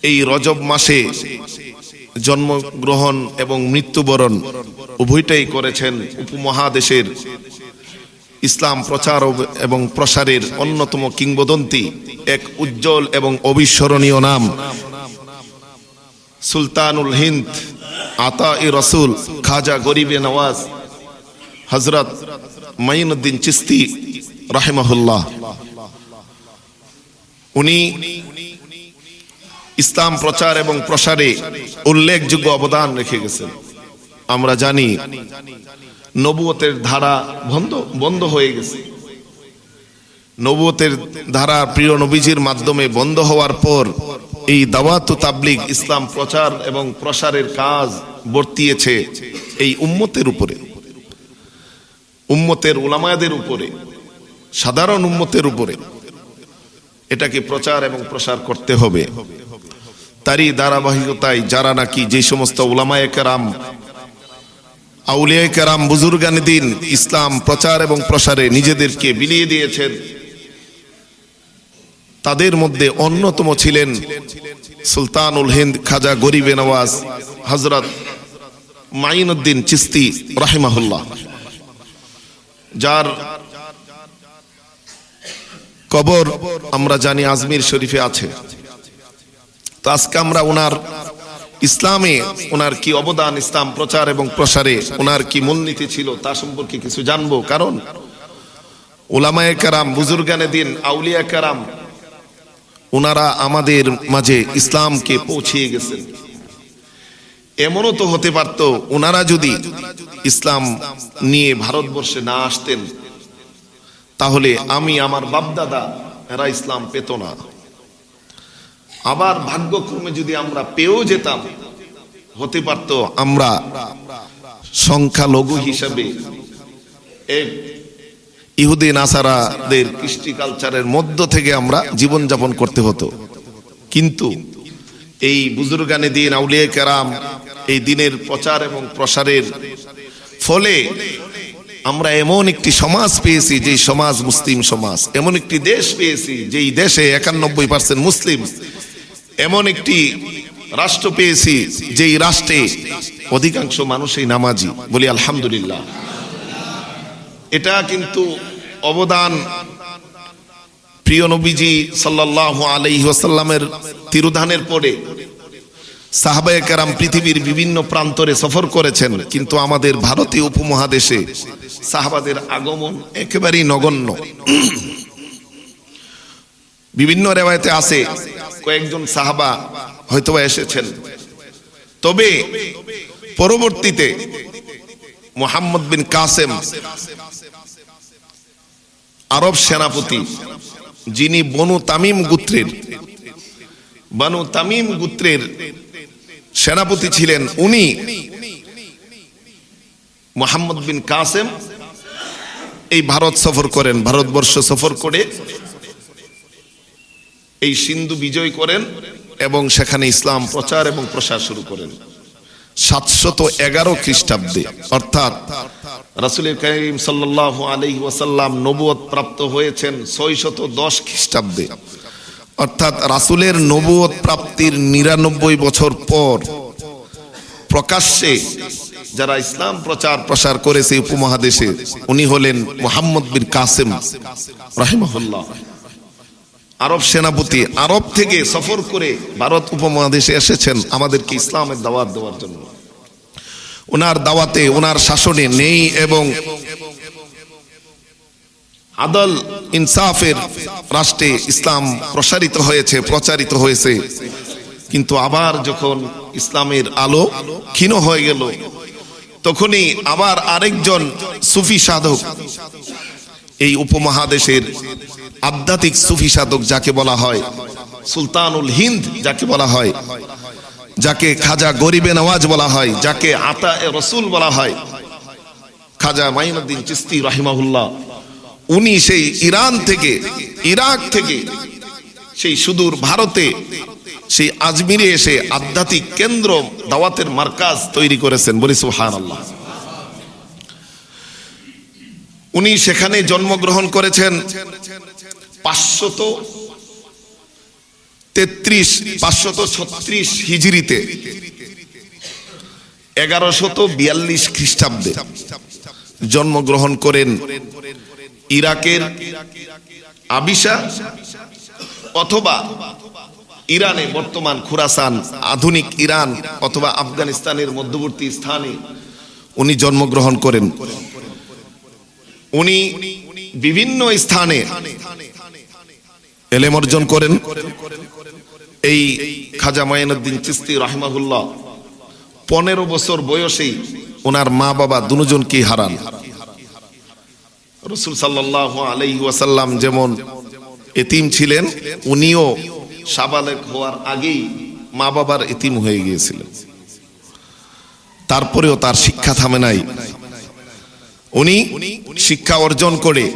এই রজব মাসে জন্মগ্রহণ এবং মৃত্যুবরণ উভয়টাই করেছেন উপমহাদেশের ইসলাম প্রচার এবং প্রসারের অন্যতম কিংবদন্তি এক উজ্জ্বল এবং অবিস্মরণীয় নাম সুলতানুল হিন্দ আতা-ই রসুল খাজা গরিবে নওয়াজ হযরত মাইনুদ্দিন চিশতি রাহিমাহুল্লাহ। উনি ইসলাম প্রচার এবং প্রসারে উল্লেখযোগ্য অবদান রেখে গেছেন। আমরা জানি নবুয়তের ধারা বন্ধ হয়ে গেছে। নবুয়তের ধারা প্রিয় নবীজির মাধ্যমে বন্ধ হওয়ার পর এই দাওয়াত ও তাবলীগ ইসলাম প্রচার এবং প্রসারের কাজ বর্তিয়েছে এই উম্মতের উপরে, উম্মতের উলামাদের উপরে, সাধারণ উম্মতের উপরে। এটাকে প্রচার এবং প্রসার করতে হবে। তারই ধারাবাহিকতায় যারা নাকি যে সমস্ত উলামায়ে কেরাম, আউলিয়ায়ে কেরাম, বুজুর্গানে দ্বীন ইসলাম প্রচার এবং প্রসারে নিজেদেরকে বিলিয়ে দিয়েছেন, তাদের মধ্যে অন্যতম ছিলেন সুলতানুল হিন্দ খাজা গরিবে নওয়াজ হযরত মাইনুদ্দিন চিশতি রাহিমাহুল্লাহ, যার কবর আমরা জানি আজমির শরীফে আছে। তো আজকে আমরা ওনার ইসলামে ওনার কি অবদান, ইসলাম প্রচার এবং প্রসারে ওনার কি মূলনীতি ছিল তা সম্পর্কে কিছু জানবো। কারণ উলামায়ে কেরাম, বুজুর্গানে দ্বীন, আউলিয়া কেরাম ওনারা আমাদের মাঝে ইসলামকে পৌঁছিয়ে গেছেন। এমনও তো হতে পারত ওনারা যদি ইসলাম নিয়ে ভারতবর্ষে না আসতেন তাহলে আমি, আমার বাপদাদা এরা ইসলাম পেত না। আবার ভাগ্যক্রমে যদি আমরা পেয়েও যেতাম, হতে পারত আমরা সংখ্যালঘু হিসাবে এক ইহুদি নাসারাদের কৃষ্টি কালচারের মধ্য থেকে আমরা জীবনযাপন করতে হতো। কিন্তু এই বুজুর্গানে দ্বীন, আউলিয়া কেরাম এই দ্বীনের প্রচার এবং প্রসারের ফলে আমরা এমন একটি সমাজ পেয়েছি, যে সমাজ মুসলিম সমাজ, এমন একটি দেশ পেয়েছি যেই দেশে 91% মুসলিম, এমন একটি রাষ্ট্র পেয়েছি যেই রাষ্ট্রে অধিকাংশ মানুষই নামাজি। বলি আলহামদুলিল্লাহ। এটা কিন্তু অবদান প্রিয় নবীজি সাল্লাল্লাহু আলাইহি ওয়াসাল্লামের তিরোধানের পরে সাহাবায়ে কেরাম পৃথিবীর বিভিন্ন প্রান্তরে সফর করেছেন, কিন্তু আমাদের ভারতীয় উপমহাদেশে সাহাবাদের আগমন একেবারেই নগণ্য। বিভিন্ন রিওয়ায়াতে আছে কয়েকজন সাহাবা হয়তোবা এসেছেন, তবে পরবর্তীতে মুহাম্মদ বিন কাসেম আরব সেনাপতি, যিনি বনু তামিম গোত্রের সেনাপতি ছিলেন, উনি মুহাম্মদ বিন কাসেম এই ভারত সফর করেন। ভারতবর্ষ সফর করে এই সিন্ধু বিজয় করেন এবং সেখানে ইসলাম প্রচার এবং প্রসার শুরু করেন 711 খ্রিস্টাব্দে। অর্থাৎ রাসূল কারীম সাল্লাল্লাহু আলাইহি ওয়াসাল্লাম নবুয়ত প্রাপ্ত হয়েছেন 610 খ্রিস্টাব্দে। অর্থাৎ রাসূলের নবুয়ত প্রাপ্তির 99 বছর পর প্রকাশ্যে যারা ইসলাম প্রচার প্রসার করেছে উপমহাদেশে, উনি হলেন মুহাম্মদ বিন কাসেম রাহিমাহুল্লাহ, আরব সেনাপতি। আরব থেকে সফর করে ভারত উপমহাদেশে এসেছেন আমাদেরকে ইসলামের দাওয়াত দেওয়ার জন্য। ওনার দাওয়াতে, ওনার শাসনে নেই এবং আদল ইনসাফের রাষ্ট্রে ইসলাম প্রসারিত হয়েছে, প্রচারিত হয়েছে। কিন্তু আবার যখন ইসলামের আলো ক্ষীণ হয়ে গেল, তখনই আবার আরেকজন সুফি সাধক, এই উপমহাদেশের আধ্যাত্মিক সুফি সাধক যাকে বলা হয় সুলতানুল হিন্দ, যাকে বলা হয়, যাকে খাজা গরিবে নওয়াজ বলা হয়, যাকে আতা-এ রসুল বলা হয়, খাজা মাইনুদ্দিন চিশতি রাহিমাহুল্লাহ, উনি সেই ইরান থেকে, ইরাক থেকে, সেই সুদূর ভারতে, সেই আজমিরে এসে আধ্যাত্মিক কেন্দ্র, দাওয়াতের মার্কাজ তৈরি করেছেন। বলি সুবহানাল্লাহ। উনি সেখানে জন্মগ্রহণ করেছেন 536 হিজরিতে 1142 খ্রিস্টাব্দে জন্মগ্রহণ করেন ইরাকের আবিসা অথবা ইরানে, বর্তমান খুরাসান, আধুনিক ইরান অথবা আফগানিস্তানের মধ্যবর্তী স্থানে উনি জন্মগ্রহণ করেন। উনি বিভিন্ন স্থানে এলেম অর্জন করেন। এই খাজা মাইনুদ্দিন চিশতি রাহিমাহুল্লাহ 15 বছর বয়সেই ওনার মা বাবা দুজনকেই হারান। রাসূল সাল্লাল্লাহু আলাইহি ওয়াসাল্লাম যেমন এতিম ছিলেন, উনিও সাবালেক হওয়ার আগেই মা বাবার এতিম হয়ে গিয়েছিলেন। তারপরেও তার শিক্ষা থামে নাই। উনি শিক্ষা অর্জন করে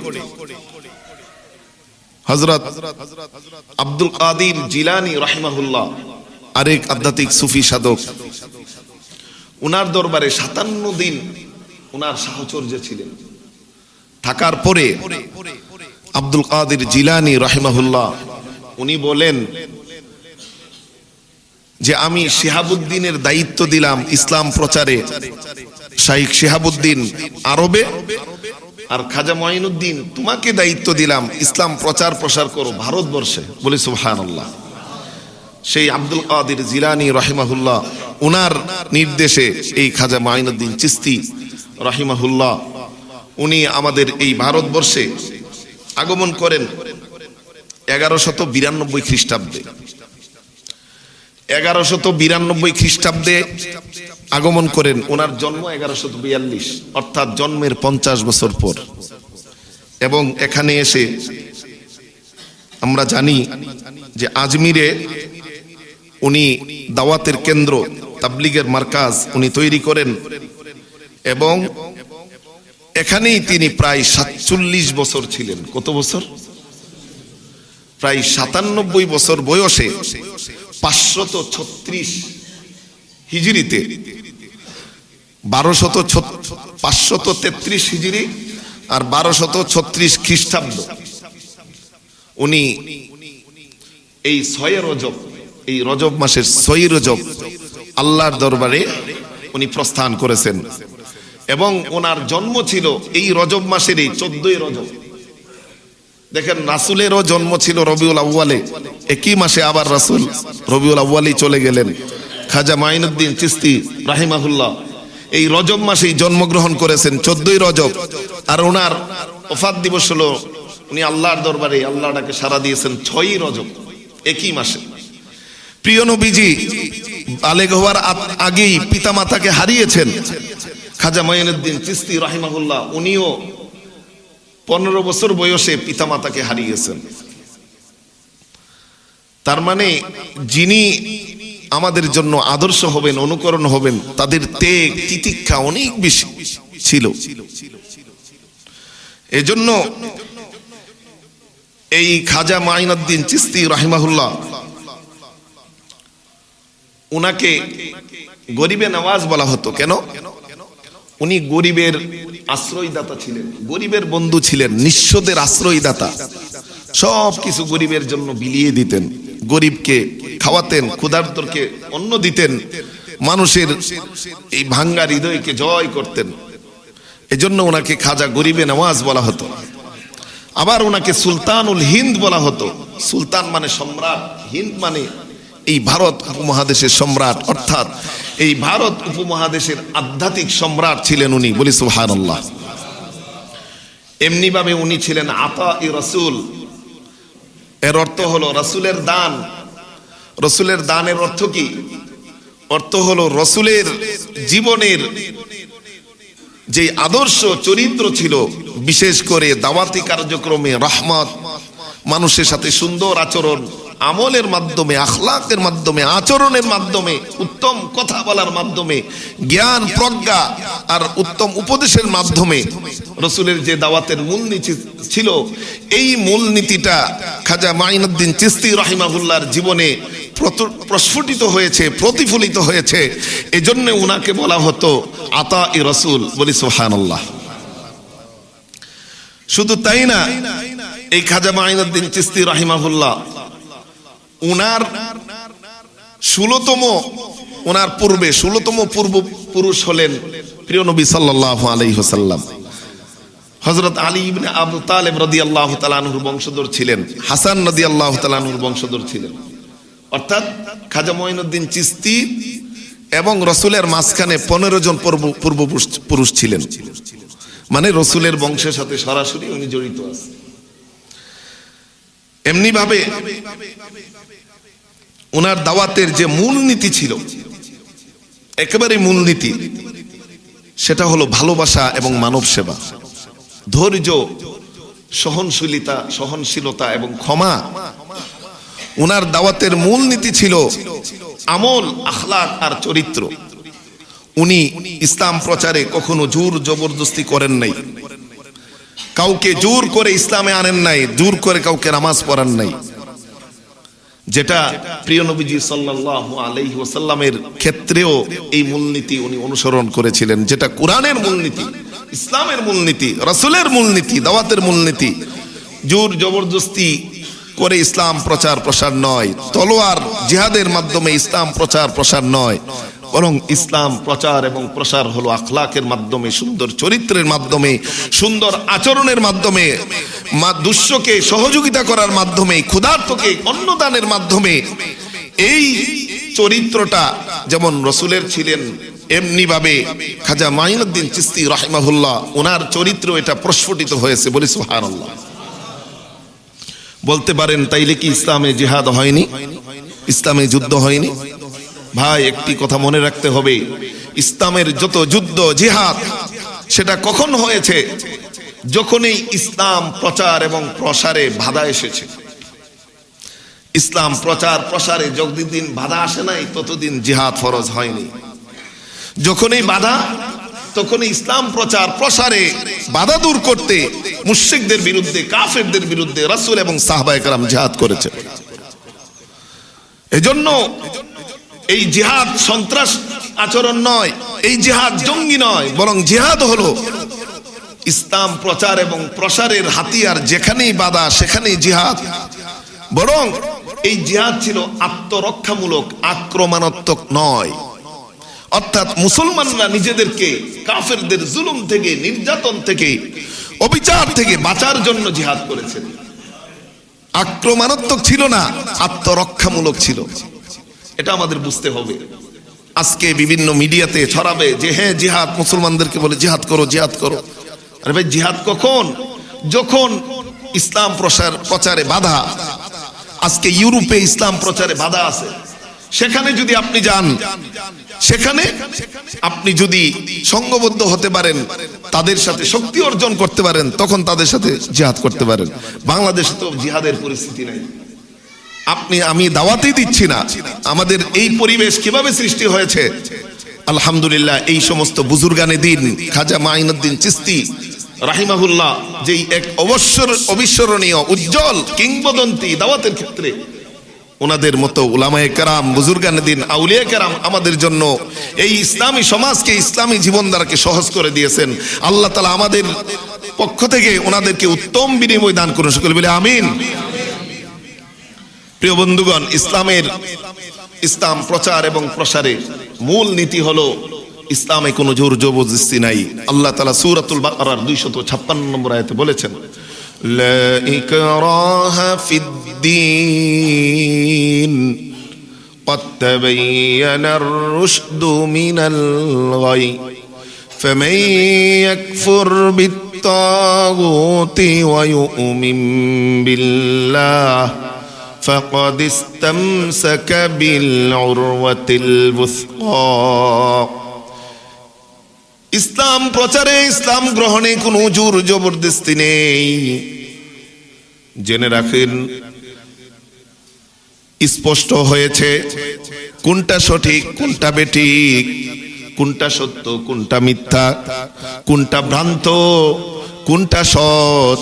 হযরত আব্দুল কাদির জিলানী রাহিমাহুল্লাহ, আরেক আধ্যাত্মিক সুফি সাধক, উনার দরবারে 57 দিন উনার সাহচর্যে ছিলেন। থাকার পরে আব্দুল কাদির জিলানী রাহিমাহুল্লাহ উনি বলেন যে আমি শিহাবুদ্দিনের দায়িত্ব দিলাম ইসলাম প্রচারে, শাইখ শিহাবুদ্দিন আরবে, আর খাজা মাইনুদ্দিন তোমাকে দায়িত্ব দিলাম ইসলাম প্রচার প্রসার করো ভারতবর্ষে। বলি সুবহানাল্লাহ। সেই আব্দুল কাদির জিলানী রাহিমাহুল্লাহ উনার নির্দেশে এই খাজা মাইনুদ্দিন চিশতি রাহিমাহুল্লাহ উনি আমাদের এই ভারতবর্ষে আগমন করেন 1192 খ্রিস্টাব্দে। 1192 খ্রিস্টাব্দে আগমন করেন। ওনার জন্ম 1142, অর্থাৎ জন্মের 50 বছর পর। এবং এখানে এসে আমরা জানি যে আজমিরে উনি দাওয়াতের কেন্দ্র, তাবলিগের মার্কাজ উনি তৈরি করেন এবং এখানেই তিনি প্রায় 47 বছর ছিলেন। কত বছর? প্রায় 97 বছর বয়সে 536 হিজরিতে 533 হিজরি আর 1236 খ্রিস্টাব্দ উনি এই 6 রজব, এই রজব মাসের 6 রজব আল্লাহর দরবারে উনি প্রস্থান করেছেন। এবং ওনার জন্ম ছিল এই রজব মাসের 14 রজব। দেখেন, রাসূলেরও জন্ম ছিল রবিউল আউয়ালে, একই মাসে আবার রাসূল রবিউল আউয়ালেই চলে গেলেন। খাজা মাইনুদ্দিন চিশতি রাহিমাহুল্লাহ এই রজব মাসেই জন্মগ্রহণ করেছেন, 14 রজব। আর ওনার ওফাত দিবস হলো, উনি আল্লাহর দরবারে আল্লাহ ডাকে সাড়া দিয়েছেন 6 রজব, একই মাসে। প্রিয় নবীজি বালেগ হওয়ার আগেই পিতামাতাকে হারিয়েছেন। খাজা মাইনুদ্দিন চিশতি রাহিমাহুল্লাহ উনিও 15 বছর বয়সে পিতামাতাকে হারিয়েছেন। তার মানে যিনি আমাদের জন্য আদর্শ হবেন, অনুকরণ হবেন, তাদের ত্যাগ তিতিক্ষা অনেক বেশি ছিল। এজন্য এই খাজা মাইনুদ্দিন চিশতি রাহিমাহুল্লাহ উনাকে গরিবে নওয়াজ বলা হতো। কেন? উনি গরিবের আশ্রয়দাতা ছিলেন, গরিবের বন্ধু ছিলেন, নিঃস্বদের আশ্রয়দাতা। সব কিছু গরিবের জন্য বিলিয়ে দিতেন, গরিবকে খাওয়াতেন, ক্ষুধার্তকে অন্ন দিতেন, মানুষের এই ভাঙ্গা হৃদয়কে জয় করতেন। এজন্য ওনাকে খাজা গরিবে নওয়াজ বলা হতো। আবার ওনাকে সুলতানুল হিন্দ বলা হতো। সুলতান মানে সম্রাট, হিন্দ মানে এই ভারত উপমহাদেশের সম্রাট, অর্থাৎ এই ভারত উপমহাদেশের আধ্যাত্মিক সম্রাট ছিলেন উনি। বলি সুবহানাল্লাহ। এমনি ভাবে উনি ছিলেন আতা-ই রাসূল। এর অর্থ হলো রাসূলের দান। রাসূলের দানের অর্থ কি? অর্থ হলো রাসূলের জীবনের যে আদর্শ চরিত্র ছিল, বিশেষ করে দাওয়াতি কার্যক্রমে রহমত, মানুষের সাথে সুন্দর আচরণ, আমলের মাধ্যমে, আখলাকের মাধ্যমে, আচরণের মাধ্যমে, উত্তম কথা বলার মাধ্যমে, জ্ঞান প্রজ্ঞা আর উত্তম উপদেশের মাধ্যমে রাসূলের যে দাওয়াতের মূলনীতি ছিল, এই মূলনীতিটা খাজা মাইনুদ্দিন চিশতি রাহিমাহুল্লাহর জীবনে প্রস্ফুটিত হয়েছে, প্রতিফলিত হয়েছে। এজন্য উনাকে বলা হতো আতা-ই রাসূল। বলি সুবহানাল্লাহ। শুধু তাই না, এই খাজা মাইনুদ্দিন চিশতি রাহিমাহুল্লাহ উনার 16তম ওনার পূর্বে 16তম পূর্বপুরুষ হলেন প্রিয় নবী সাল্লাল্লাহু আলাইহি ওয়াসাল্লাম। হযরত আলী ইবনে আবু তালেব রাদিয়াল্লাহু তাআলা আনহুর বংশধর ছিলেন, হাসান রাদিয়াল্লাহু তাআলা আনহুর বংশধর ছিলেন। অর্থাৎ খাজা মঈনুদ্দিন চিশতি এবং রাসূলের মাঝখানে 15 জন পূর্বপুরুষ ছিলেন, মানে রাসূলের বংশের সাথে সরাসরি উনি জড়িত আছেন। এমনি ভাবে ওনার দাওয়াতের যে মূলনীতি ছিল, একেবারে মূলনীতি, সেটা হলো ভালোবাসা এবং মানব সেবা, ধৈর্য, সহনশীলতা এবং ক্ষমা। ওনার দাওয়াতের মূলনীতি ছিল আমল, আখলাক আর চরিত্র। উনি ইসলাম প্রচারে কখনো জোর জবরদস্তি করেন নাই, কাউকে জোর করে ইসলামে আনেন নাই, জোর করে কাউকে নামাজ পড়ান নাই। যেটা প্রিয় নবীজি সাল্লাল্লাহু আলাইহি ওয়াসাল্লামের ক্ষেত্রেও এই মূলনীতি উনি অনুসরণ করেছিলেন, যেটা কোরআনের মূলনীতি, ইসলামের মূলনীতি, রাসূলের মূলনীতি, দাওয়াতের মূলনীতি। জোর জবরদস্তি করে ইসলাম প্রচার প্রসার নয়, তলোয়ার জিহাদের মাধ্যমে ইসলাম প্রচার প্রসার নয়, বরং ইসলাম প্রচার এবং প্রসার হলো আখলাকের মাধ্যমে, সুন্দর চরিত্রের মাধ্যমে, সুন্দর আচরণের মাধ্যমে, দুঃস্থকে সহযোগিতা করার মাধ্যমে, ক্ষুধার্তকে অন্নদানের মাধ্যমে। এই চরিত্রটা যেমন রাসূলের ছিলেন, এমনি ভাবে খাজা মাঈনুদ্দিন চিশতি রাহিমাহুল্লাহ ওনার চরিত্র এটা প্রস্ফুটিত হয়েছে। বলি সুবহানাল্লাহ। বলতে পারেন তাইলে কি ইসলামে জিহাদ হয়নি, ইসলামে যুদ্ধ হয়নি? ভাই, একটি কথা মনে রাখতে হবে, ইসলামের যত যুদ্ধ জিহাদ সেটা কখন হয়েছে? যখনই ইসলাম প্রচার এবং প্রসারে বাধা এসেছে। ইসলাম প্রচার প্রসারে যতদিন বাধা আসে নাই ততদিন জিহাদ ফরজ হয়নি। যখনই বাধা, তখনই ইসলাম প্রচার প্রসারে বাধা দূর করতে মুশরিকদের বিরুদ্ধে, কাফেরদের বিরুদ্ধে রাসূল এবং সাহাবায়ে কেরাম জিহাদ করেছে। এজন্য এই জিহাদ সন্ত্রাস আচরণ নয়, এই জিহাদ জঙ্গি নয়, বরং জিহাদ হলো ইসলাম প্রচার এবং প্রসারের হাতিয়ার। যেখানেই বাধা সেখানেই জিহাদ। বরং এই জিহাদ ছিল আত্মরক্ষামূলক, আক্রমণাত্মক নয়। অর্থাৎ মুসলমানরা নিজেদেরকে কাফেরদের জুলুম থেকে, নির্যাতন থেকে, অবিচার থেকে বাঁচার জন্য জিহাদ করেছেন। আক্রমণাত্মক ছিল না, আত্মরক্ষামূলক ছিল। এটা আমাদের বুঝতে হবে। আজকে বিভিন্ন মিডিয়াতে ছড়াবে যে হ্যাঁ জিহাদ, মুসলমানদেরকে বলে জিহাদ করো, জিহাদ করো। আরে ভাই, জিহাদ কখন? যখন ইসলাম প্রচারে বাধা। আজকে ইউরোপে ইসলাম প্রচারে বাধা আছে, সেখানে যদি আপনি যান, সেখানে আপনি যদি সংঘবদ্ধ হতে পারেন, তাদের সাথে শক্তি অর্জন করতে পারেন, তখন তাদের সাথে জিহাদ করতে পারেন। বাংলাদেশে তো জিহাদের পরিস্থিতি নাই। আমি দাওয়াতই দিচ্ছি না। আমাদের এই পরিবেশ কিভাবে সৃষ্টি হয়েছে? আলহামদুলিল্লাহ, এই সমস্ত বুজুর্গানে দিন খাজা মাঈনুদ্দিন চিশতি রাহিমাহুল্লাহ, যেই এক অবিস্মরণীয় উজ্জ্বল কিংবদন্তি দাওয়াতের ক্ষেত্রে, ওনাদের মতো উলামায়ে কেরাম, বুজুর্গানে দিন, আউলিয়া কেরাম আমাদের জন্য এই ইসলামী সমাজকে, ইসলামী জীবনধারাকে সহজ করে দিয়েছেন। আল্লাহ তাআলা আমাদের পক্ষ থেকে ওনাদেরকে উত্তম বিনিময় দান করুন। সকলে বলে আমিন। প্রিয় বন্ধুগণ, ইসলাম প্রচার এবং প্রসারে মূল নীতি হলো ইসলামে কোনো জোর জবরদস্তি নাই। আল্লাহ তাআলা সূরাতুল বাকারার 256 নম্বর আয়াতে বলেছেন, লা ইকরাহা ফিদ্দীন قد تبين الرشد من الغي فمن يكفر بالطاغوت ويؤمن بالله فقد استمسك بالعروة الوثقى। ইসলাম প্রচারে, ইসলাম গ্রহণে কোনো জোর জবরদস্তি নেই। জেনে রাখেন, স্পষ্ট হয়েছে কোনটা সঠিক, কোনটা বেঠিক, কোনটা সত্য, কোনটা মিথ্যা, কোনটা ভ্রান্ত, কোনটা সৎ,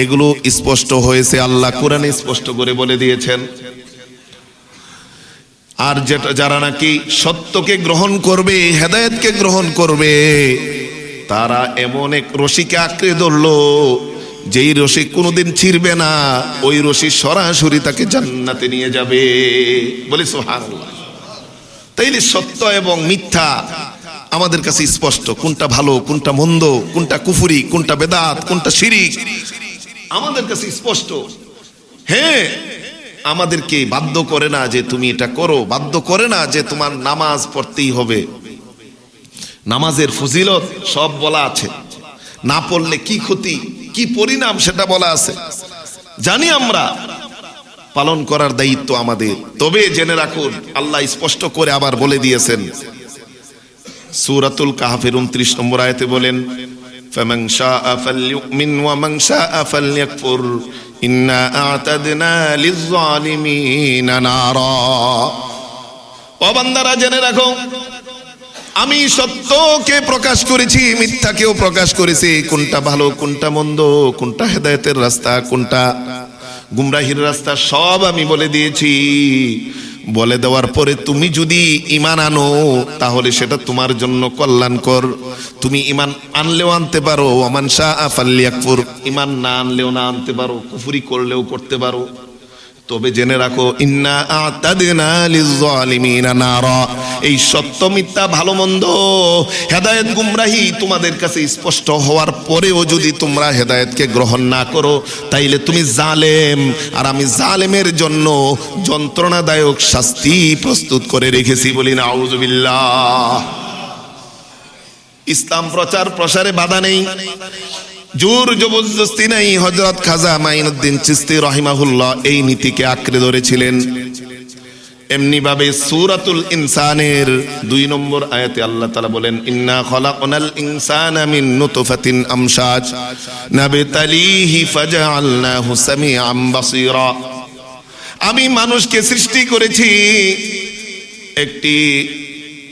এগুলো স্পষ্ট হয়েছে। আল্লাহ কোরআনে স্পষ্ট করে বলে দিয়েছেন। আর যারা নাকি সত্যকে গ্রহণ করবে, হেদায়েতকে গ্রহণ করবে, তারা এমন এক রশিকে আঁকড়ে ধরলো যেই রশি কোনোদিন ছিঁড়বে না, ওই রশি সরাসরি তাকে জান্নাতে নিয়ে যাবে। বলি সুবহানাল্লাহ। তাইলে সত্য এবং মিথ্যা আমাদের কাছে স্পষ্ট, কোনটা ভালো কোনটা মন্দ, কোনটা কুফরি কোনটা বেদাত কোনটা শিরিক আমাদের কাছে স্পষ্ট। হ্যাঁ, আমাদেরকে বাধ্য করে না যে তুমি এটা করো, বাধ্য করে না যে তোমার নামাজ পড়তেই হবে। নামাজের ফজিলত সব বলা আছে, না পড়লে কি ক্ষতি কি পরিণাম সেটা বলা আছে, জানি আমরা, পালন করার দায়িত্ব আমাদের। তবে জেনে রাখুন, আল্লাহ স্পষ্ট করে আবার বলে দিয়েছেন সূরাতুল কাহফের 29 নম্বর আয়াতে বলেন, ফামান শাআ ফালইউমিন ওয়া মান শাআ ফালইয়াকফুর ইন্না আ'তাদনা লিয-যালিমিনা নারা। ও বান্দারা জেনে রাখো, আমি সত্যকে প্রকাশ করেছি, মিথ্যাকেও প্রকাশ করেছি, কোনটা ভালো কোনটা মন্দ, কোনটা হেদায়েতের রাস্তা কোনটা গুমরাহির রাস্তা, সব আমি বলে দিয়েছি। বলে দেওয়ার পরে তুমি যদি ঈমান আনো তাহলে সেটা তোমার জন্য কল্যাণকর। তুমি ঈমান আনলেও আনতে পারো, ওয়ামান শাআ ফালইয়াকফুর, ঈমান না আনলেও না আনতে পারো, কুফরি করলেও করতে পারো। তবে জেনে রাখো, ইন্না আ'তাদনা লিয-যালিমিনা নারা, এই সত্য মিথ্যা ভালো মন্দ হেদায়েত গুমরাহি তোমাদের কাছে স্পষ্ট হওয়ার পরেও যদি তোমরা হেদায়েতকে গ্রহণ না করো, তাইলে তুমি জালেম, আর আমি জালেমের জন্য যন্ত্রণাদায়ক শাস্তি প্রস্তুত করে রেখেছি। বলি নাউযুবিল্লাহ। ইসলাম প্রচার প্রসারে বাধা নেই, জোর জবরদস্তি নাই। হযরত খাজা মাইনুদ্দিন চিশতি রাহিমাহুল্লাহ এই নীতিকে আঁকড়ে ধরেছিলেন। এমনি ভাবে সূরাতুল ইনসানের 2 নম্বর আয়াতে আল্লাহ তাআলা বলেন, ইন্না খলাকনাল ইনসানা মিন নুতফাতিন আমশাজ নাবতালিহি ফাজআলনাহু সামিআম বাসীরা। আমি মানুষকে সৃষ্টি করেছি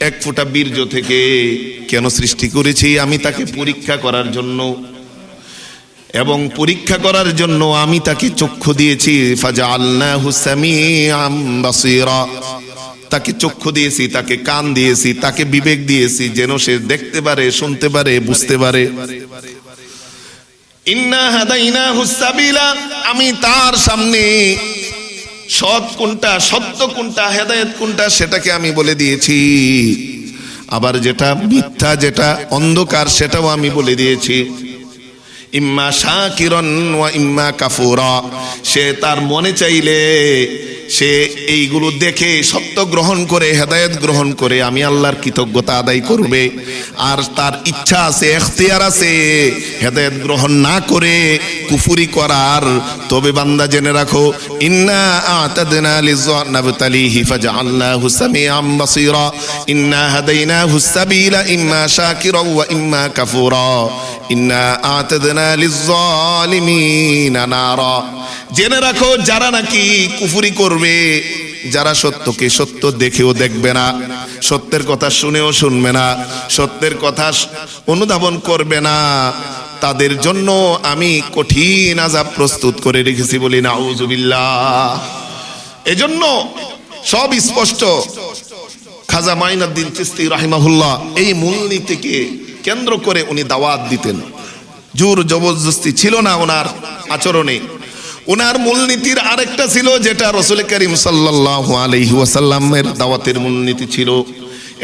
এক ফোঁটা বীর্য থেকে। কেন সৃষ্টি করেছি? আমি তাকে পরীক্ষা করার জন্য, এবং পরীক্ষা করার জন্য আমি তাকে চক্ষু দিয়েছি। ফাজআলনাহু সামিআম বাসীরা, তাকে চক্ষু দিয়েছি, তাকে কান দিয়েছি, তাকে বিবেক দিয়েছি, যেন সে দেখতে পারে, শুনতে পারে, বুঝতে পারে। ইন্না হাদাইনাহু সাবিলা, আমি তার সামনে সৎ কোনটা, সত্য কোনটা, হেদায়েত কোনটা সেটাকে আমি বলে দিয়েছি। আবার যেটা মিথ্যা, যেটা অন্ধকার, সেটাও আমি বলে দিয়েছি। ইম্মা শাকিরান ওয়া ইম্মা কাফুরা, সে তার মনে চাইলে সে এইগুলো দেখে সত্য গ্রহণ করে, হেদায়েত গ্রহণ করে আমি আল্লাহর কৃতজ্ঞতা আদায় করবে। আর তার ইচ্ছা আছে, এখতিয়ার আছে হেদায়েত গ্রহণ না করে কুফরি করার। তবে বান্দা জেনে রাখো, ইন্না আ'তাদনা লিয-যালিমিনা ফাজআলনাহু সামিআম বাসীরা ইন্না হাদাইনাহু সাবিলা ইম্মা শাকিরা ওয়া ইম্মা কাফুরা ইন্না আ'তাদনা লিয-যালিমিনা নারা। জেনে রাখো, যারা নাকি কুফরি করবে, যারা সত্যকে সত্য দেখেও দেখবে না, সত্যের কথা শুনেও শুনবে না, সত্যের কথা অনুধাবন করবে না, তাদের জন্য আমি কঠিন আযাব প্রস্তুত করে রেখেছি। বলি নাউযুবিল্লাহ। এজন্য সব স্পষ্ট। খাজা মাইনুদ্দিন চিশতি রাহিমাহুল্লাহ এই মূলনীতিকে কেন্দ্র করে উনি দাওয়াত দিতেন। জোর জবরদস্তি ছিল না ওনার আচরণে। ওনার মূলনীতির আরেকটা ছিল, যেটা রাসূল করিম সাল্লাল্লাহু আলাইহি ওয়াসাল্লামের দাওয়াতের মূলনীতি ছিল।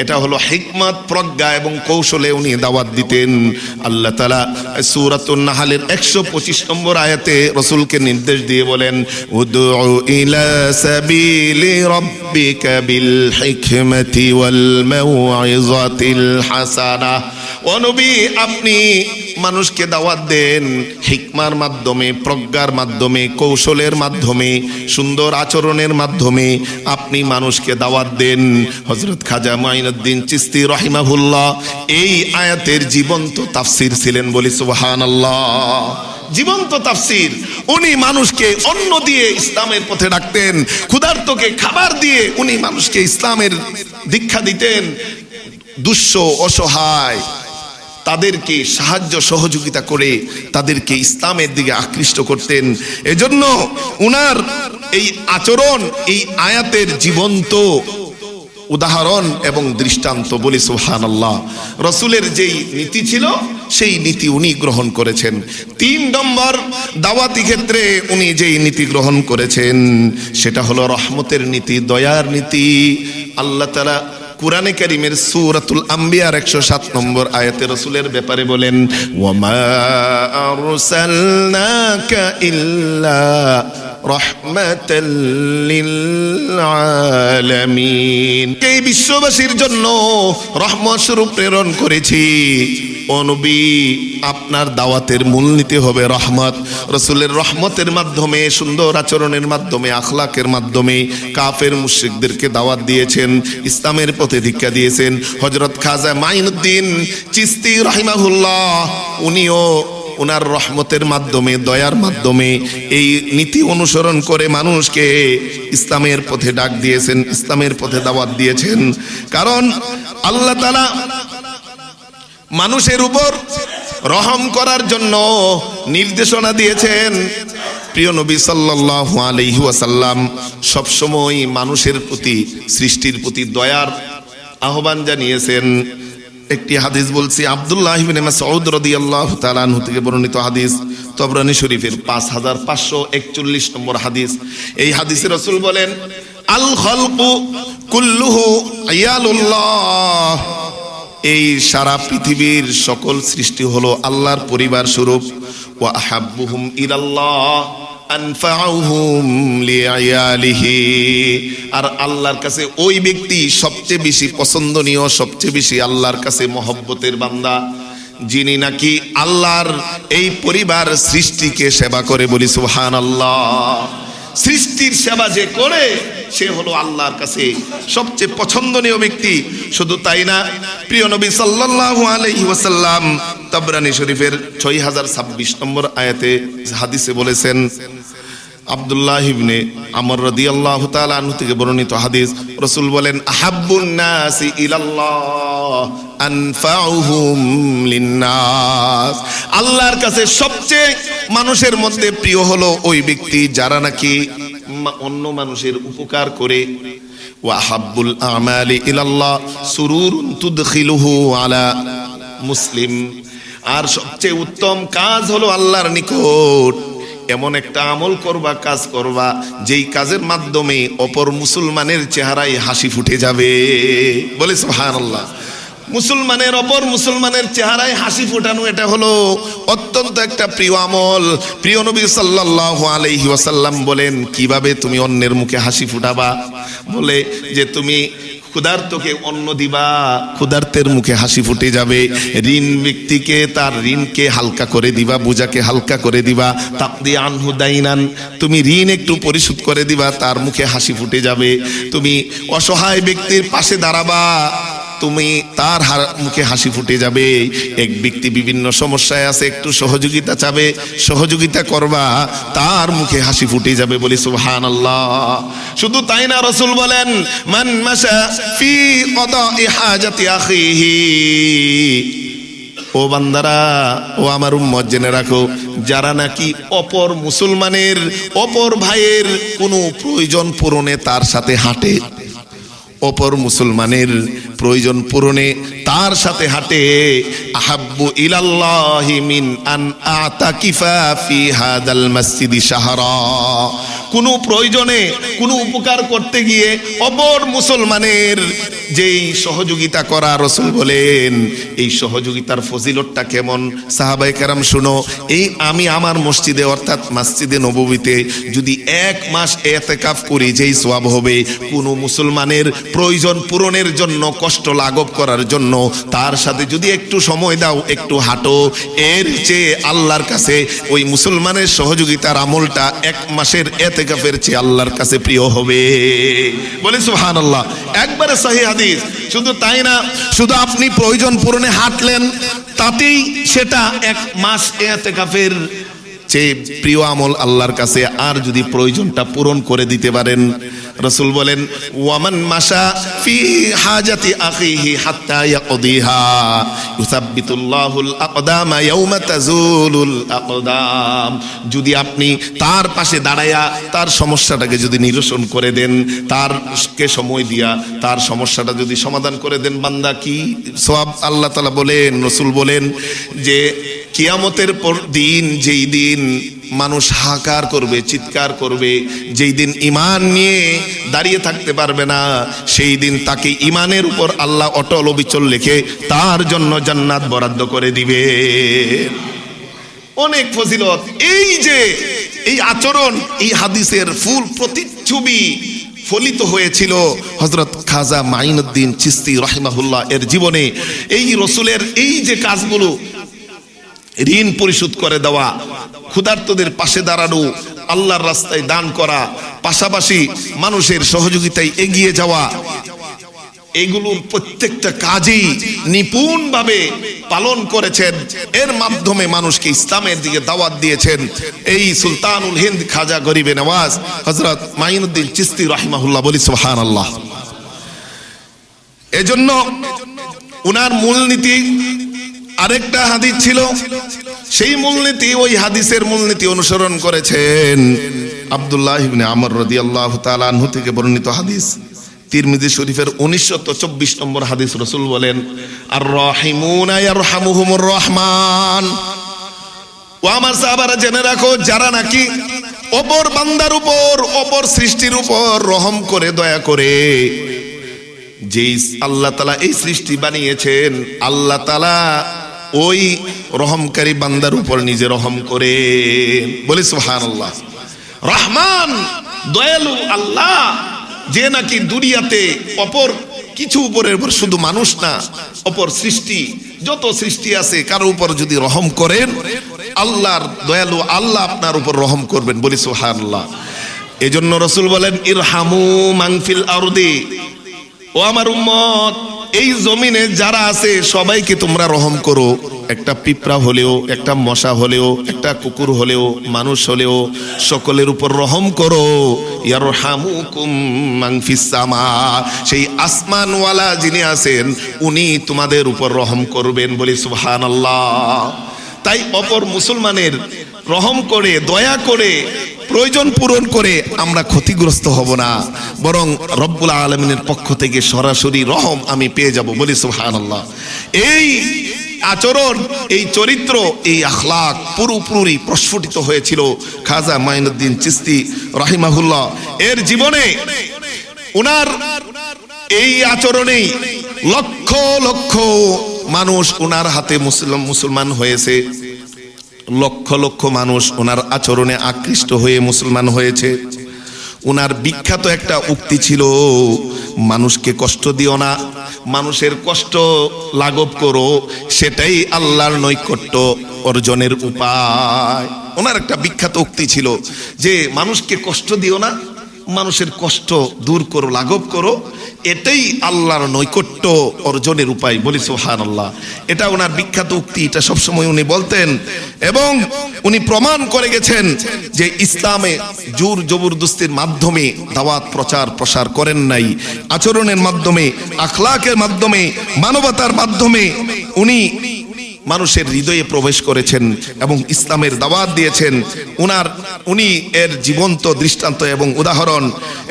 এটা হলো হিকমত, প্রজ্ঞা এবং কৌশলে উনি দাওয়াত দিতেন। আল্লাহ তাআলা সূরাতুন নাহলের 125 নম্বর আয়াতে রাসূলকে নির্দেশ দিয়ে বলেন, উদউ ইলা সাবিলি রাব্বিকা বিল হিকমাতি ওয়াল মাউইযাতিল হাসানাহ। ও নবী, আপনি মানুষকে দাওয়াত দেন হিকমার মাধ্যমে, প্রজ্ঞার মাধ্যমে, কৌশলের মাধ্যমে, সুন্দর আচরণের মাধ্যমে আপনি মানুষকে দাওয়াত দেন। হযরত খাজা মাইনুদ্দিন চিশতি রাহিমাহুল্লাহ এই আয়াতের জীবন্ত তাফসীর ছিলেন। বলি সুবহানাল্লাহ। জীবন্ত তাফসীর। উনি মানুষকে অন্ন দিয়ে ইসলামের পথে ডাকতেন, ক্ষুধার্তকে খাবার দিয়ে উনি মানুষকে ইসলামের দীক্ষা দিতেন। দুঃস্থ অসহায় তাদেরকে সাহায্য সহযোগিতা করে তাদেরকে ইসলামের দিকে আকৃষ্ট করতেন। এজন্য উনার এই আচরণ এই আয়াতের জীবন্ত উদাহরণ এবং দৃষ্টান্ত। বলি সুবহানাল্লাহ। রাসূলের যেই নীতি ছিল সেই নীতি উনি গ্রহণ করেছেন। 3 নম্বর দাওয়াতি ক্ষেত্রে উনি যেই নীতি গ্রহণ করেছেন সেটা হলো রহমতের নীতি, দয়ার নীতি। আল্লাহ তাআলা কুরআনে কারীমের সূরাতুল আম্বিয়ার 107 নম্বর আয়াতে রাসূলের ব্যাপারে বলেন, ওয়ামা আরসালনাকা ইল্লা রাহমাতাল লিল আলামিন। এই বিশ্ববাসীর জন্য রহমত স্বরূপ প্রেরণ করেছি। ও নবী, আপনার দাওয়াতের মূলনীতি হবে রহমত। রাসূলের রহমতের মাধ্যমে, সুন্দর আচরণের মাধ্যমে, আখলাকের মাধ্যমে কাফের মুশরিকদেরকে দাওয়াত দিয়েছেন, ইসলামের পথে দীক্ষা দিয়েছেন। হযরত খাজা মাইনুদ্দিন চিশতি রাহিমাহুল্লাহ উনিও ওনার রহমতের মাধ্যমে, দয়ার মাধ্যমে এই নীতি অনুসরণ করে মানুষকে ইসলামের পথে ডাক দিয়েছেন, ইসলামের পথে দাওয়াত দিয়েছেন। কারণ আল্লাহ তাআলা মানুষের উপর রহম করার জন্য নির্দেশনা দিয়েছেন। প্রিয় নবী সাল্লাল্লাহু আলাইহি ওয়াসাল্লাম সবসময় মানুষের প্রতি, সৃষ্টির প্রতি দয়ার আহ্বান জানিয়েছেন। একটি হাদিস বলছি, আব্দুল্লাহ ইবনে মাসউদ রাদিয়াল্লাহু তাআলা আনহু থেকে বর্ণিত হাদিস, তবরানী শরীফের 5541 নম্বর হাদিস। এই হাদিসে রাসূল বলেন, আল খালকু কুল্লুহু আয়ালুল্লাহ। এই সারা পৃথিবীর সকল সৃষ্টি হলো আল্লাহর পরিবার স্বরূপ। ওয়া আহাব্বুহুম ইলাল্লাহ আনফাউহুম লিআয়ালিহি। আর আল্লাহর কাছে ওই ব্যক্তি সবচেয়ে বেশি পছন্দনীয়, সবচেয়ে বেশি আল্লাহর কাছে মহব্বতের বান্দা, যিনি নাকি আল্লাহর এই পরিবার সৃষ্টিকে সেবা করে। বলি সুবহানাল্লাহ। সৃষ্টির সেবা যে করে সে হলো আল্লাহর কাছে সবচেয়ে পছন্দনীয় ব্যক্তি। শুধু তাই না, প্রিয় নবী সাল্লাল্লাহু আলাইহি ওয়াসাল্লাম তাবরানী শরীফের 6026 নম্বর আয়াতে হাদিসে বলেছেন, আব্দুল্লাহ ইবনে আমর রাদিয়াল্লাহু তাআলা আনহু থেকে বর্ণিত হাদিস, রাসূল বলেন, আহাব্বুন নাসি ইলাল্লাহ আনফাউহুম লিন্নাস। আল্লাহর কাছে সবচেয়ে মানুষের মধ্যে প্রিয় হলো ওই ব্যক্তি যারা নাকি অন্য মানুষের উপকার করে। ওয়া হাব্বুল আমালি ইলাল্লাহ সুরুরুন তুদখিলুহু আলা মুসলিম। আর সবচেয়ে উত্তম কাজ হলো আল্লাহর নিকট এমন একটা আমল করবা, কাজ করবা, যেই কাজের মাধ্যমে অপর মুসলমানের চেহারায় হাসি ফুটে যাবে। বলে সুবহানাল্লাহ। মুসলমানের অপর মুসলমানের চেহারায় হাসি ফোটানো, এটা হলো অত্যন্ত একটা প্রিয় আমল। প্রিয় নবী সাল্লাল্লাহু আলাইহি ওয়াসাল্লাম বলেন, কিভাবে তুমি অন্যের মুখে হাসি ফুটাবা? বলে যে তুমি ক্ষুধার্তকে অন্ন দিবা, ক্ষুধার্তের মুখে হাসি ফুটে যাবে। ঋণ ব্যক্তিকে তার ঋণকে হালকা করে দিবা, বোঝাকে হালকা করে দিবা। তাকদি আনহু দাইনান, তুমি ঋণ একটু পরিশোধ করে দিবা, তার মুখে হাসি ফুটে যাবে। তুমি অসহায় ব্যক্তির পাশে দাঁড়াবা, তুমি তার মুখে হাসি ফুটে যাবে। এক ব্যক্তি বিভিন্ন সমস্যায় আছে, একটু সহযোগিতা চাবে, সহযোগিতা করবা, তার মুখে হাসি ফুটে যাবে। বলি সুবহানাল্লাহ। শুধু তাই না, রাসূল বলেন, মান মাশা ফি কদাই হাজাতি আখিহি। ও বান্দারা, ও আমার উম্মত, জেনে রাখো, যারা নাকি অপর মুসলমানের, অপর ভাইয়ের কোনো প্রয়োজন পূরণে তার সাথে হাঁটে, অপর মুসলমানের প্রয়োজন পূরণে তার সাথে হাঁটে, আহাব্বু ইলাল্লাহি মিন আন আতাকিফা ফি হাদাল মসজিদি শাহরা। কোনো প্রয়োজনে, কোনো উপকার করতে গিয়ে অপর মুসলমানের যেই সহযোগিতা করা, রাসূল বলেন এই সহযোগিতার ফজিলতটা কেমন। সাহাবায়ে কেরাম শুনো, এই আমি আমার মসজিদে অর্থাৎ মসজিদে নববীতে যদি 1 মাস ইতিকাফ করি, যেই সওয়াব হবে, কোনো মুসলমানের প্রয়োজন পূরণের জন্য, কষ্ট লাঘব করার জন্য তার সাথে যদি একটু সময় দাও, একটু হাঁটো, এর চেয়ে আল্লাহর কাছে ওই মুসলমানের সহযোগিতার আমলটা 1 মাসের ইতিকাফের চেয়ে আল্লাহর কাছে প্রিয় হবে। বলি সুবহানাল্লাহ। একবারে সহিহ হাদিস। শুধু তাই না, শুধু আপনি প্রয়োজন পূরণে হাঁটলেন, তাতেই সেটা 1 মাস ইতিকাফের চেয়ে প্রিয় আমল আল্লাহর কাছে। আর যদি প্রয়োজনটা পূরণ করে দিতে পারেন, রাসূল বলেন, ওয়ামান মাশা ফি হাজাতি আখিহি হাত্তা ইয়াকদিহা। ইউসাব্বিতুল্লাহুল আকদামা ইয়াউমা তাজুলুল আকদাম। যদি আপনি তার পাশে দাঁড়ায়া তার সমস্যাটাকে যদি নিরসন করে দেন, তারকে সময় দিয়া তার সমস্যাটা যদি সমাধান করে দেন, বান্দা কি সওয়াব। আল্লাহ তাআলা বলেন, রাসূল বলেন যে কিয়ামতের পর দিন, যেই দিন মানুষ হাহাকার করবে, চিৎকার করবে, যেই দিন ঈমান নিয়ে দাঁড়িয়ে থাকতে পারবে না, সেই দিন তাকে ঈমানের উপর আল্লাহ অটল অবিচল রেখে তার জন্য জান্নাত বরাদ্দ করে দিবে। অনেক ফজিলত। এই যে এই আচরণ, এই হাদিসের ফুল প্রতিচ্ছবি ফলিত হয়েছিল হযরত খাজা মাইনুদ্দিন চিশতি রাহিমাহুল্লাহ এর জীবনে। এই রসুলের এই যে কাজগুলো, ঋণ পরিশোধ করে দেওয়া, ক্ষুধার্তদের পাশে দাঁড়ানো, আল্লাহর রাস্তায় দান করা, পাশাপাশি মানুষের সহযোগিতায় এগিয়ে যাওয়া, এগুলোর প্রত্যেকটা কাজেই নিপুণভাবে পালন করেছেন। এর মাধ্যমে মানুষকে ইসলামের দিকে দাওয়াত দিয়েছেন এই সুলতানুল হিন্দ খাজা গরিবে নওয়াজ হযরত মাইনুদ্দিন চিশতি রাহিমাহুল্লাহ। বলি সুবহানাল্লাহ। এজন্য উনার মূলনীতি আরেকটা হাদিস ছিল, সেই মূলনীতি, ওই হাদিসের মূলনীতি অনুসরণ করেছেন আব্দুল্লাহ ইবনে আমর রাদিয়াল্লাহু তাআলা আনহু থেকে বর্ণিত হাদিস, তিরমিজি শরীফের 1924 নম্বর হাদিস। রাসূল বলেন, আর রাহিমুনা ইয়ারহামুহুমুর রহমান। ও আমার সাহাবারা জেনে রাখো, যারা নাকি অপর বান্দার উপর, অপর সৃষ্টির উপর রহম করে, দয়া করে, যেই আল্লাহ তাআলা এই সৃষ্টি বানিয়েছেন, আল্লাহ তাআলা ওই রহমকারী বান্দার উপর নিজে রহম করে। বলি সুবহানাল্লাহ। রহমান, দয়ালু আল্লাহ, যে নাকি দুনিয়াতে অপর কিছু উপরের উপর, শুধু মানুষ না, অপর সৃষ্টি, যত সৃষ্টি আছে কারো উপর যদি রহম করেন, আল্লাহর দয়ালু আল্লাহ আপনার উপর রহম করবেন। বলি সুবহানাল্লাহ। এজন্য রাসূল বলেন, ইরহামু মান ফিল আরদি। ও আমার উম্মত, এই জমিনে যারা আছে সবাইকে তোমরা রহম করো। একটা পিঁপড়া হলেও, একটা মশা হলেও, একটা কুকুর হলেও, মানুষ হলেও, সকলের উপর রহম করো। ইয়ারহামুকুম মান ফিস সামা। সেই আসমানওয়ালা যিনি আছেন উনি তোমাদের উপর রহম করবেন। বলি সুবহানাল্লাহ। তাই অপর মুসলমানের রহম করে, দয়া করে, প্রয়োজন পূরণ করে আমরা ক্ষতিগ্রস্ত হব না, বরং রব্বুল আলামিনের পক্ষ থেকে সরাসরি রহম আমি পেয়ে যাব। বলি সুবহানাল্লাহ। এই আচরণ, এই চরিত্র, এই আখলাক পুরোপুরি প্রস্ফুটিত হয়েছিল খাজা মাইনুদ্দিন চিশতি রাহিমাহুল্লাহ এর জীবনে। উনার এই আচরণেই লক্ষ লক্ষ মানুষ উনার হাতে মুসলমান হয়েছে। লক্ষ লক্ষ মানুষ ওনার আচরণে আকৃষ্ট হয়ে মুসলমান হয়েছে। ওনার বিখ্যাত একটা উক্তি ছিল, মানুষকে কষ্ট দিও না, মানুষের কষ্ট লাঘব করো, সেটাই আল্লাহর নৈকট্য অর্জনের উপায়। ওনার একটা বিখ্যাত উক্তি ছিল যে মানুষকে কষ্ট দিও না, মানুষের কষ্ট দূর করো, লাঘব করো, এটাই আল্লাহর নৈকট্য অর্জনের উপায়। বলি সুবহানাল্লাহ। এটা ওনার বিখ্যাত উক্তি, এটা সবসময় উনি বলতেন এবং উনি প্রমাণ করে গেছেন যে ইসলামে জোর জবরদস্তির মাধ্যমে দাওয়াত প্রচার প্রসার করেন নাই। আচরণের মাধ্যমে, আখলাকের মাধ্যমে, মানবতার মাধ্যমে উনি মানুষের হৃদয়ে প্রবেশ করেছেন এবং ইসলামের দাওয়াত দিয়েছেন। উনি এর জীবন্ত দৃষ্টান্ত এবং উদাহরণ।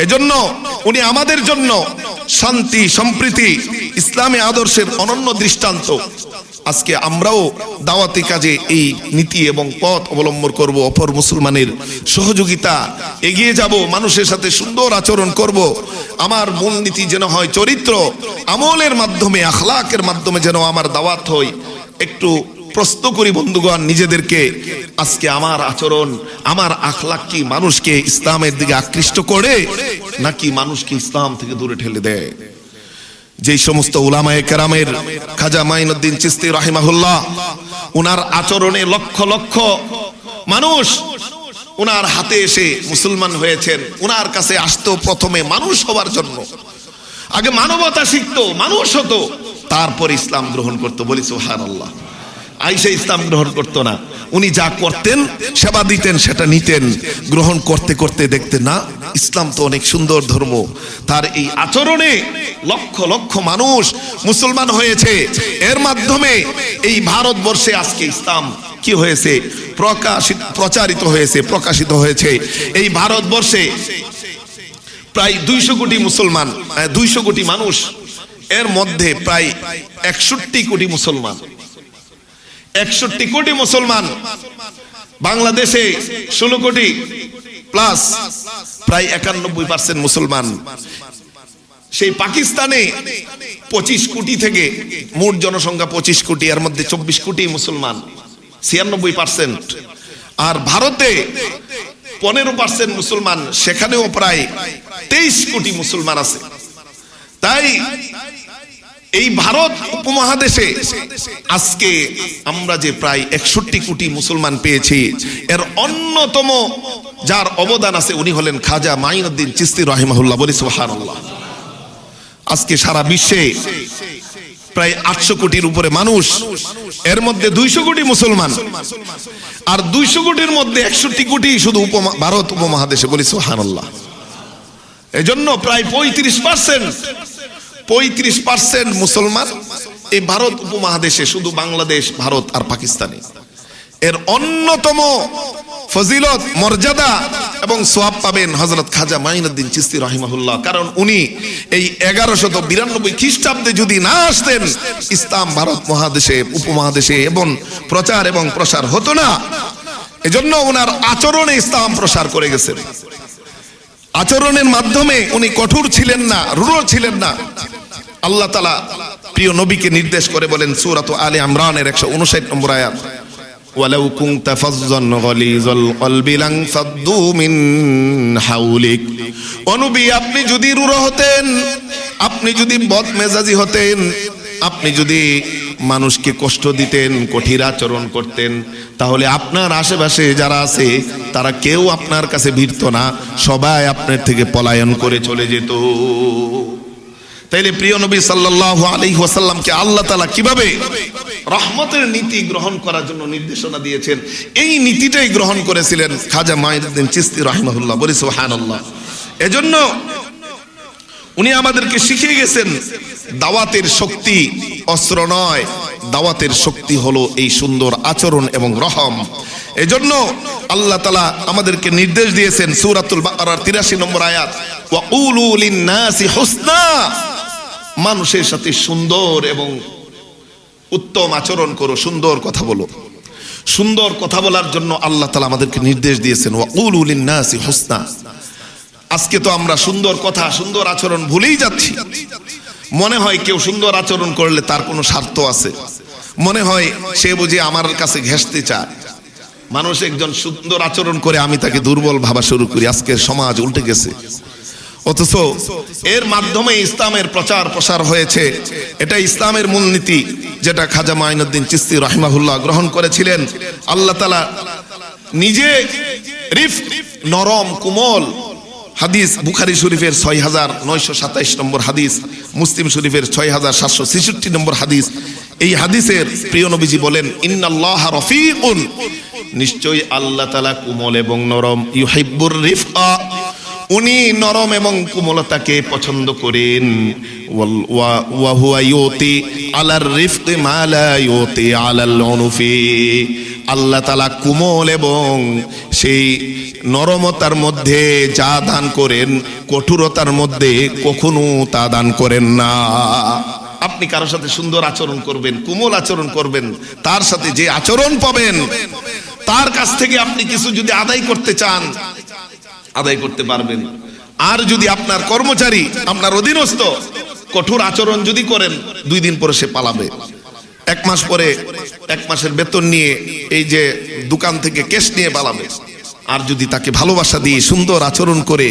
এজন্য উনি আমাদের জন্য শান্তি, সম্প্রীতি, ইসলামী আদর্শের অনন্য দৃষ্টান্ত। আজকে আমরাও দাওয়াতি কাজে এই নীতি এবং পথ অবলম্বন করব। অপর মুসলমানের সহযোগিতা, এগিয়ে যাব, মানুষের সাথে সুন্দর আচরণ করব। আমার মূলনীতি যেন হয় চরিত্র, আমলের মাধ্যমে, আখলাকের মাধ্যমে যেন আমার দাওয়াত হয়। একটু প্রশ্ন করি বন্ধুগণ নিজেদেরকে, আজকে আমার আচরণ, আমার আখলাক কি মানুষকে ইসলামের দিকে আকৃষ্ট করে নাকি মানুষকে ইসলাম থেকে দূরে ঠেলে দেয়? যেই সমস্ত উলামায়ে কেরামের, খাজা মাইনুদ্দিন চিশতি রাহিমাহুল্লাহ, উনার আচরণে লক্ষ লক্ষ মানুষ উনার হাতে এসে মুসলমান হয়েছেন। উনার কাছে আসতো প্রথমে মানুষ হওয়ার জন্য, আগে মানবতা শিখতো, মানুষ হতো, তারপর ইসলাম গ্রহণ করতো। বলি সুবহানাল্লাহ। আইসা ইসলাম গ্রহণ করতো না, উনি যা করতেন, সেবা দিতেন, সেটা নিতেন, গ্রহণ করতে করতে দেখতেন না ইসলাম তো অনেক সুন্দর ধর্ম। তার এই আচরণে লক্ষ লক্ষ মানুষ মুসলমান হয়েছে। এর মাধ্যমে এই ভারতবর্ষে আজকে ইসলাম কি হয়েছে, প্রচারিত হয়েছে, প্রকাশিত হয়েছে। এই ভারতবর্ষে প্রায় 200 কোটি মুসলমান, 200 কোটি মানুষ, এর মধ্যে প্রায় 61 কোটি মুসলমান, 61 কোটি মুসলমান। বাংলাদেশে 16 কোটি প্লাস, প্রায় 91% মুসলমান। সেই পাকিস্তানে 25 কোটি থেকে মোট জনসংখ্যা 25 কোটি, এর মধ্যে 24 কোটি মুসলমান, 96%। আর ভারতে 15% মুসলমান, সেখানেও প্রায় 23 কোটি মুসলমান আছে। তাই এই ভারত উপমহাদেশে আজকে আমরা যে প্রায় 61 কোটি মুসলমান পেয়েছি, এর অন্যতম যার অবদান আছে উনি হলেন খাজা মাইনুদ্দিন চিশতি রাহিমাহুল্লাহ। বলি সুবহানাল্লাহ। আজকে সারা বিশ্বে প্রায় 800 কোটির উপরে মানুষ, এর মধ্যে 200 কোটি মুসলমান, আর 200 কোটির মধ্যে 61 কোটি শুধু ভারত উপমহাদেশে। বলি সুবহানাল্লাহ। এজন্য প্রায় 35% মুসলমান এই ভারত উপমহাদেশে, শুধু বাংলাদেশ, ভারত আর পাকিস্তানে। এর অন্যতম ফজিলত, মর্যাদা এবং সওয়াব পাবেন হযরত খাজা মাইনুদ্দিন চিশতি রাহিমাহুল্লাহ। কারণ উনি এই 1192 খ্রিস্টাব্দে যদি না আসতেন, ইসলাম ভারত মহাদেশে, উপমহাদেশে এবং প্রচার এবং প্রসার হতো না। এজন্য ওনার আচরণে ইসলাম প্রসার করে গেছেন। আচরণের মাধ্যমে উনি কঠোর ছিলেন না, রূঢ় ছিলেন না। আল্লাহ তাআলা প্রিয় নবীকে নির্দেশ করে বলেন সূরা আলে ইমরানের 159 নম্বর আয়াত, ওয়ালাউ কুনতা ফাজ্জান গালিজাল কলবি লান ফাদ্দু মিন হাওলিক। ও নবী, আপনি যদি রূঢ় হতেন, আপনি যদি বদমেজাজি হতেন, আপনি যদি মানুষকে কষ্ট দিতেন, কঠিন আচরণ করতেন, তাহলে আপনার আশেপাশে যারা আছে তারা কেউ আপনার কাছে ভিড়ত না, সবাই আপনার থেকে পলায়ন করে চলে যেত। তাইলে প্রিয় নবী সাল্লাল্লাহু আলাইহি ওয়াসাল্লামকে আল্লাহ তাআলা কিভাবে রহমতের নীতি গ্রহণ করার জন্য নির্দেশনা দিয়েছেন, এই নীতিটাই গ্রহণ করেছিলেন খাজা মাইনুদ্দিন চিশতি রাহিমাহুল্লাহ। বলি সুবহানাল্লাহ। এজন্য উনি আমাদেরকে শিখিয়ে গেছেন দাওয়াতের শক্তি অস্ত্র নয়, দাওয়াতের শক্তি হলো এই সুন্দর আচরণ এবং রহম। এজন্য আল্লাহ তাআলা আমাদেরকে নির্দেশ দিয়েছেন সূরাতুল বাকারার 83 নম্বর আয়াত, ওয়াকুলু লিন-নাসি হুসনা। মানুষের সাথে সুন্দর এবং উত্তম আচরণ করো, সুন্দর কথা বলো। সুন্দর কথা বলার জন্য আল্লাহ তাআলা আমাদেরকে নির্দেশ দিয়েছেন, ওয়াকুলু লিন-নাসি হুসনা। আজকে তো আমরা সুন্দর কথা, সুন্দর আচরণ ভুলেই যাচ্ছি। মনে হয় কেউ সুন্দর আচরণ করলে তার কোনো স্বার্থ আছে, মনে হয় সে বুঝি আমার কাছে ঘেঁষতে চায়। মানুষ একজন সুন্দর আচরণ করে আমি তাকে দুর্বল ভাবা শুরু করি। আজকের সমাজ উল্টে গেছে। অথচ এর মাধ্যমে ইসলামের প্রচার প্রসার হয়েছে। এটা ইসলামের মূলনীতি, যেটা খাজা মাইনুদ্দিন চিশতি রাহিমাহুল্লাহ গ্রহণ করেছিলেন। আল্লাহ তাআলা নিজে রিফক, নরম, কোমল। হাদিস বুখারী শরীফের 6927 নম্বর হাদিস, মুসলিম শরীফের 6766 নম্বর হাদিস। এই হাদিসের প্রিয় নবীজি বলেন, ইন্নাল্লাহা রফিকুন, নিশ্চয়ই আল্লাহ তাআলা কোমল এবং নরম। ইউহিব্বুর রিফকা, উনি নরম এবং কোমলতাকে পছন্দ করেন। ওয়া হুয়া ইউতি আলার রিফকি মা লা ইউতি আলাল উনফি। আল্লাহ তাআলা কোমল এবং সেই নরমতার মধ্যে যা দান করেন, কঠোরতার মধ্যে কখনো তা দান করেন না। আপনি কারোর সাথে সুন্দর আচরণ করবেন, কোমল আচরণ করবেন, তার সাথে যে আচরণ পাবেন, তার কাছ থেকে আপনি কিছু যদি আদায় করতে চান, আদায় করতে পারবেন। আর যদি আপনার কর্মচারী, আপনার অধীনস্থ কঠোর আচরণ যদি করেন, 2 দিন পরে সে পালাবে। 1 মাস পরে 1 মাসের বেতন নিয়ে এই যে দোকান থেকে ক্যাশ নিয়ে পালাবে। আর যদি তাকে ভালোবাসা দিয়ে সুন্দর আচরণ করে,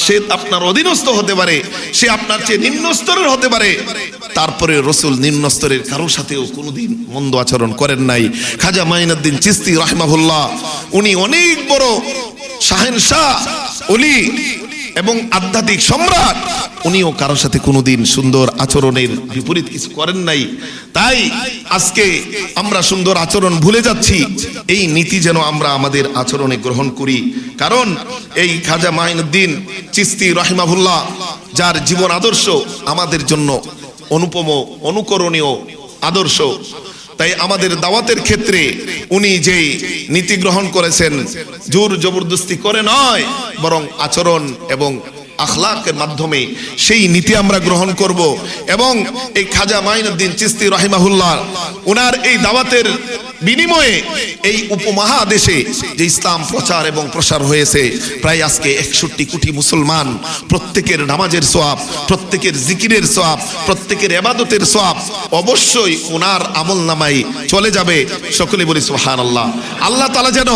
সে আপনার অধীনস্থ হতে পারে, সে আপনার চেয়ে নিম্ন স্তরের হতে পারে, তারপরে রাসূল নিম্ন স্তরের কারোর সাথেও কোনোদিন মন্দ আচরণ করেন নাই। খাজা মাইনুদ্দিন চিশতি রাহিমাহুল্লাহ, উনি অনেক বড় শাহেনশাহ ওলি, এবং আধ্যাত্মিক সম্রাট, উনিও কারোর সাথে কোনোদিন সুন্দর আচরণের বিপরীত কিছু করেন নাই। তাই আজকে আমরা সুন্দর আচরণ ভুলে যাচ্ছি। এই নীতি যেন আমরা আমাদের আচরণে গ্রহণ করি। কারণ এই খাজা মাইনুদ্দিন চিশতি রাহিমাহুল্লাহ, যার জীবন আদর্শ আমাদের জন্য অনুপম অনুকরণীয় আদর্শ, তাই আমাদের দাওয়াতের ক্ষেত্রে উনি যে নীতি গ্রহণ করেছেন, জোর জবরদস্তি করে নয়, বরং আচরণ এবং আখলাকের মাধ্যমে সেই নীতি আমরা গ্রহণ করব। এবং এই খাজা মাইনুদ্দিন চিশতি রাহিমাহুল্লাহ ওনার এই দাওয়াতের বিনিময়ে এই উপমহাদেশে যে ইসলাম প্রচার এবং প্রসার হয়েছে, প্রায় আজকে 61 কোটি মুসলমান, প্রত্যেকের নামাজের সওয়াব, প্রত্যেকের জিকিরের সওয়াব, প্রত্যেকের ইবাদতের সওয়াব অবশ্যই ওনার আমলনামায় চলে যাবে। সকলে বলি সুবহানাল্লাহ। আল্লাহ তাআলা যেন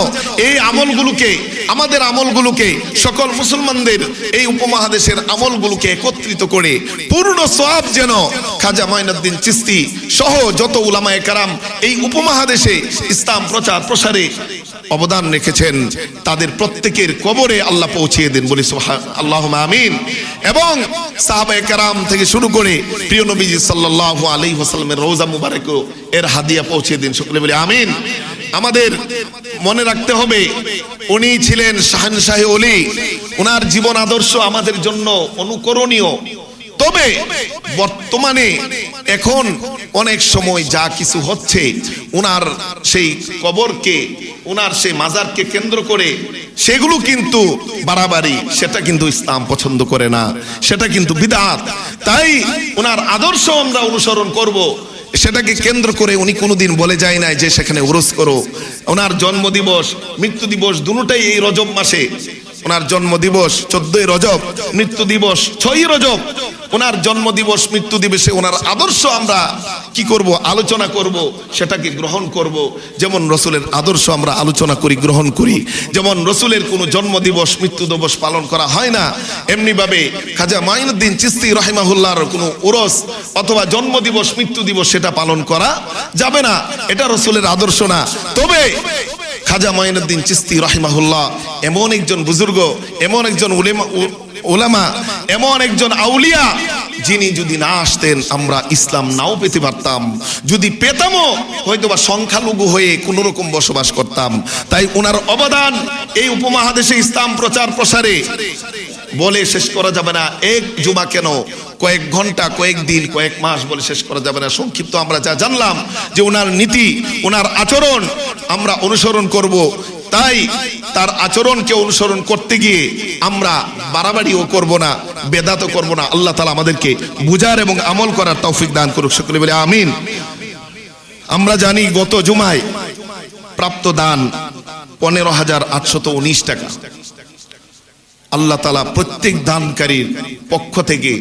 এই আমলগুলোকে, আমাদের আমলগুলোকে, সকল মুসলমানদের এই উপমহাদেশের আমলগুলোকে একত্রিত করে পূর্ণ সওয়াব যেন খাজা মাইনুদ্দিন চিশতি সহ যত উলামায়ে কেরাম এই উপমহাদেশে ইসলাম প্রচার প্রসারে অবদান রেখেছেন, তাদের প্রত্যেকের কবরে আল্লাহ পৌঁছিয়ে দেন। বলি আল্লাহুম্মা আমিন। এবং সাহাবায়ে কেরাম থেকে শুরু করে প্রিয় নবীজি সাল্লাল্লাহু আলাইহি ওয়াসাল্লামের রওজা মুবারক এর হাদিয়া পৌঁছিয়ে দিন। সকলে বলি আমিন। আমাদের মনে রাখতে হবে, উনি ছিলেন শাহনশাহে ওলি। ওনার জীবন আদর্শ আমাদের জন্য অনুকরণীয়। তবে বর্তমানে এখন অনেক সময় যা কিছু হচ্ছে, ওনার সেই কবরকে, ওনার সেই মাজারকে কেন্দ্র করে সেগুলো কিন্তু বাড়াবাড়ি, সেটা কিন্তু ইসলাম পছন্দ করে না, সেটা কিন্তু বিদআত। তাই ওনার আদর্শ আমরা অনুসরণ করব। সেটাকে কেন্দ্র করে উনি কোনোদিন বলে যায় নাই যে সেখানে উরুস করো। ওনার জন্মদিবস, মৃত্যু দিবস দুটোটাই এই রজব মাসে। ওনার জন্ম দিবস 14 রজব, মৃত্যু দিবস 6 রজব। ওনার জন্ম দিবস, মৃত্যু দিবসে ওনার আদর্শ আমরা কি করব? আলোচনা করব, সেটাকে গ্রহণ করব। যেমন রসুলের আদর্শ আমরা আলোচনা করি, গ্রহণ করি। যেমন রসুলের কোনো জন্ম দিবস, মৃত্যু দিবস পালন করা হয় না, এমনি ভাবে খাজা মাইনুদ্দিন চিশতি রাহিমাহুল্লাহর কোনো উরস অথবা জন্ম দিবস, মৃত্যু দিবস সেটা পালন করা যাবে না। এটা রসুলের আদর্শ না। তবে খাজা মাইনুদ্দিন চিশতি রাহিমাহুল্লাহ এমন একজন বুজুর্গ, এমন একজন উলামা, এমন একজন আউলিয়া, যিনি যদি না আসতেন আমরা ইসলাম নাও পেতে পারতাম। যদি পেতামও হয়তোবা সংখ্যালঘু হয়ে কোন রকম বসবাস করতাম। তাই ওনার অবদান এই উপমহাদেশে ইসলাম প্রচার প্রসারে বলে শেষ করা যাবে না। এক জুমা কেন, কয়েক ঘন্টা, কয়েক দিন, কয়েক মাস বলে শেষ করা যাবে না। সংক্ষিপ্ত আমরা যা জানলাম যে ওনার নীতি, ওনার আচরণ আমরা অনুসরণ করব। তাই তার আচরণকে অনুসরণ করতে গিয়ে আমরা বাড়াবাড়িও করব না, বেদাতও করব না। আল্লাহ তাআলা আমাদেরকে বুঝার এবং আমল করার তৌফিক দান করুক। সকলে বলে আমিন। আমরা জানি গত জুমায় প্রাপ্ত দান 15,819 টাকা। আল্লাহ তাআলা প্রত্যেক দানকারীর পক্ষ থেকে